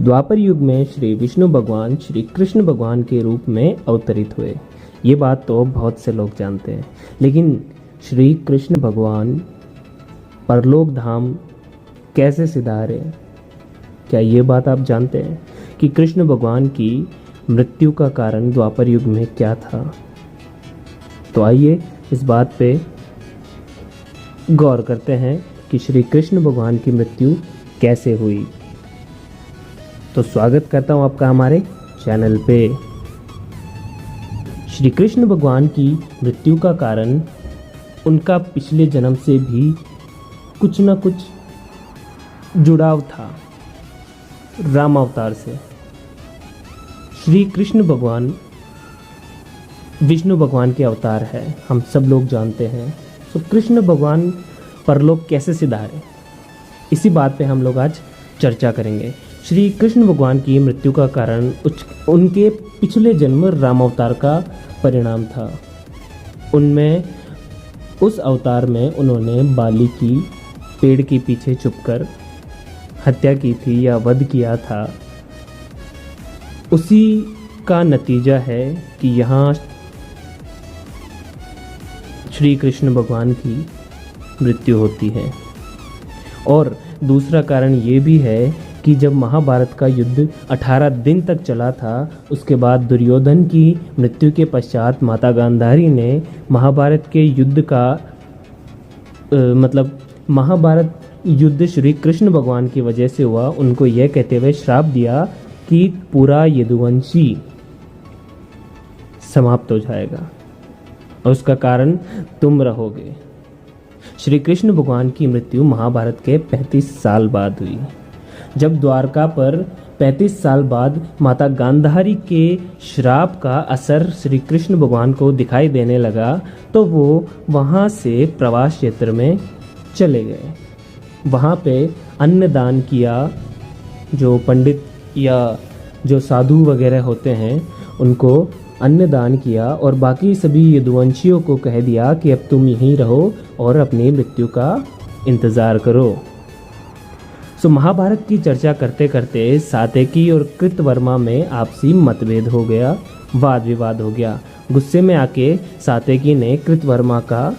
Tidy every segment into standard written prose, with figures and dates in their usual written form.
द्वापर युग में श्री विष्णु भगवान श्री कृष्ण भगवान के रूप में अवतरित हुए। ये बात तो बहुत से लोग जानते हैं, लेकिन श्री कृष्ण भगवान परलोक धाम कैसे सिधारे, क्या ये बात आप जानते हैं कि कृष्ण भगवान की मृत्यु का कारण द्वापर युग में क्या था? तो आइए इस बात पे गौर करते हैं कि श्री कृष्ण भगवान की मृत्यु कैसे हुई। तो स्वागत करता हूं आपका हमारे चैनल पे। श्री कृष्ण भगवान की मृत्यु का कारण उनका पिछले जन्म से भी कुछ न कुछ जुड़ाव था, राम अवतार से। श्री कृष्ण भगवान विष्णु भगवान के अवतार है, हम सब लोग जानते हैं। तो कृष्ण भगवान परलोक कैसे सिधारे, इसी बात पे हम लोग आज चर्चा करेंगे। श्री कृष्ण भगवान की मृत्यु का कारण उनके पिछले जन्म राम अवतार का परिणाम था। उनमें उस अवतार में उन्होंने बाली की पेड़ के पीछे छुपकर हत्या की थी या वध किया था। उसी का नतीजा है कि यहाँ श्री कृष्ण भगवान की मृत्यु होती है। और दूसरा कारण ये भी है कि जब महाभारत का युद्ध 18 दिन तक चला था, उसके बाद दुर्योधन की मृत्यु के पश्चात माता गांधारी ने महाभारत के युद्ध का महाभारत युद्ध श्री कृष्ण भगवान की वजह से हुआ, उनको यह कहते हुए श्राप दिया कि पूरा यदुवंशी समाप्त हो जाएगा और उसका कारण तुम रहोगे। श्री कृष्ण भगवान की मृत्यु महाभारत के 35 साल बाद हुई। जब द्वारका पर 35 साल बाद माता गांधारी के श्राप का असर श्री कृष्ण भगवान को दिखाई देने लगा, तो वो वहाँ से प्रवास क्षेत्र में चले गए। वहाँ पे अन्नदान किया। जो पंडित या जो साधु वगैरह होते हैं उनको अन्नदान किया और बाकी सभी यदुवंशियों को कह दिया कि अब तुम यहीं रहो और अपनी मृत्यु का इंतज़ार करो। सो महाभारत की चर्चा करते करते सात्यकी और कृतवर्मा में आपसी मतभेद हो गया, वाद विवाद हो गया। गुस्से में आके सात्यकी ने कृतवर्मा का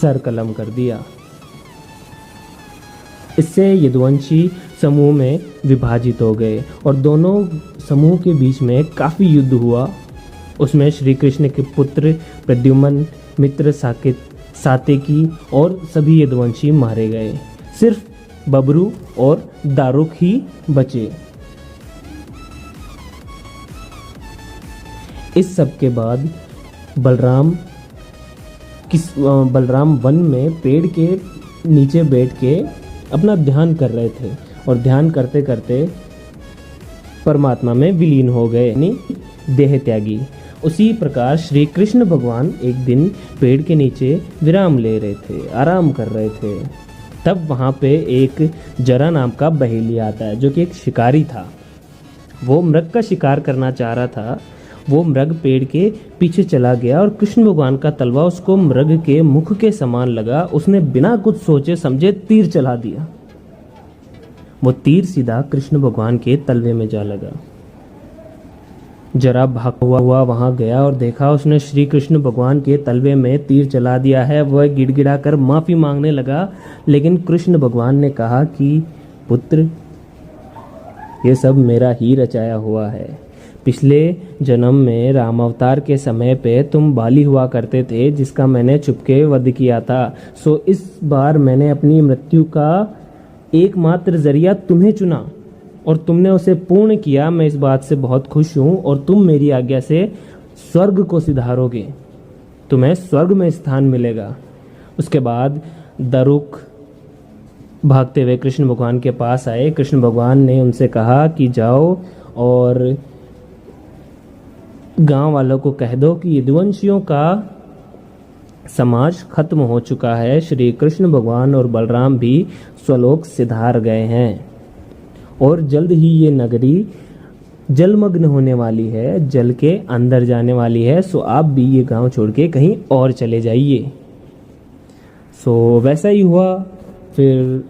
सर कलम कर दिया। इससे यदुवंशी समूह में विभाजित हो गए और दोनों समूह के बीच में काफ़ी युद्ध हुआ। उसमें श्री कृष्ण के पुत्र प्रद्युम्न, मित्र सात्यकी और सभी यदुवंशी मारे गए। सिर्फ बबरू और दारुक ही बचे। इस सब के बाद बलराम वन में पेड़ के नीचे बैठ के अपना ध्यान कर रहे थे और ध्यान करते करते परमात्मा में विलीन हो गए, यानी देह त्यागी। उसी प्रकार श्री कृष्ण भगवान एक दिन पेड़ के नीचे विराम ले रहे थे, आराम कर रहे थे। तब वहाँ पे एक जरा नाम का बहेली आता है, जो कि एक शिकारी था। वो मृग का शिकार करना चाह रहा था। वो मृग पेड़ के पीछे चला गया और कृष्ण भगवान का तलवा उसको मृग के मुख के समान लगा। उसने बिना कुछ सोचे समझे तीर चला दिया। वो तीर सीधा कृष्ण भगवान के तलवे में जा लगा। जरा भागता हुआ वहां गया और देखा उसने श्री कृष्ण भगवान के तलवे में तीर चला दिया है। वह गिड़गिड़ा कर माफी मांगने लगा, लेकिन कृष्ण भगवान ने कहा कि पुत्र, ये सब मेरा ही रचाया हुआ है। पिछले जन्म में राम अवतार के समय पे तुम बाली हुआ करते थे, जिसका मैंने चुपके वध किया था। सो इस बार मैंने अपनी मृत्यु का एकमात्र जरिया तुम्हें चुना और तुमने उसे पूर्ण किया। मैं इस बात से बहुत खुश हूँ और तुम मेरी आज्ञा से स्वर्ग को सिधारोगे, तुम्हें स्वर्ग में स्थान मिलेगा। उसके बाद दारुक भागते हुए कृष्ण भगवान के पास आए। कृष्ण भगवान ने उनसे कहा कि जाओ और गांव वालों को कह दो कि यदुवंशियों का समाज खत्म हो चुका है। श्री कृष्ण भगवान और बलराम भी स्वलोक सिधार गए हैं और जल्द ही ये नगरी जलमग्न होने वाली है, जल के अंदर जाने वाली है। सो आप भी ये गांव छोड़ के कहीं और चले जाइए। सो वैसा ही हुआ। फिर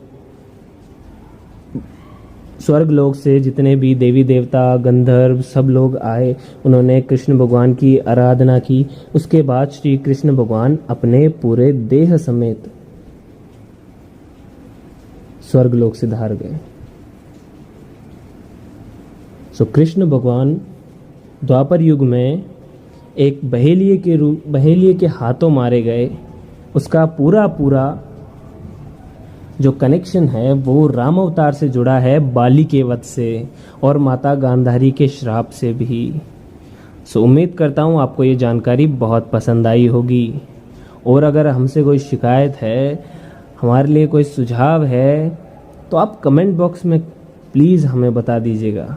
स्वर्ग लोक से जितने भी देवी देवता गंधर्व सब लोग आए, उन्होंने कृष्ण भगवान की आराधना की। उसके बाद श्री कृष्ण भगवान अपने पूरे देह समेत स्वर्ग लोक से धार गए। सो कृष्ण भगवान द्वापर युग में एक बहेलिये के हाथों मारे गए। उसका पूरा जो कनेक्शन है वो राम अवतार से जुड़ा है, बाली के वध से और माता गांधारी के श्राप से भी। सो उम्मीद करता हूँ आपको ये जानकारी बहुत पसंद आई होगी। और अगर हमसे कोई शिकायत है, हमारे लिए कोई सुझाव है, तो आप कमेंट बॉक्स में प्लीज़ हमें बता दीजिएगा।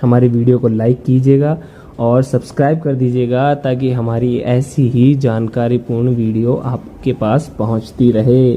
हमारी वीडियो को लाइक कीजिएगा और सब्सक्राइब कर दीजिएगा ताकि हमारी ऐसी ही जानकारीपूर्ण वीडियो आपके पास पहुंचती रहे।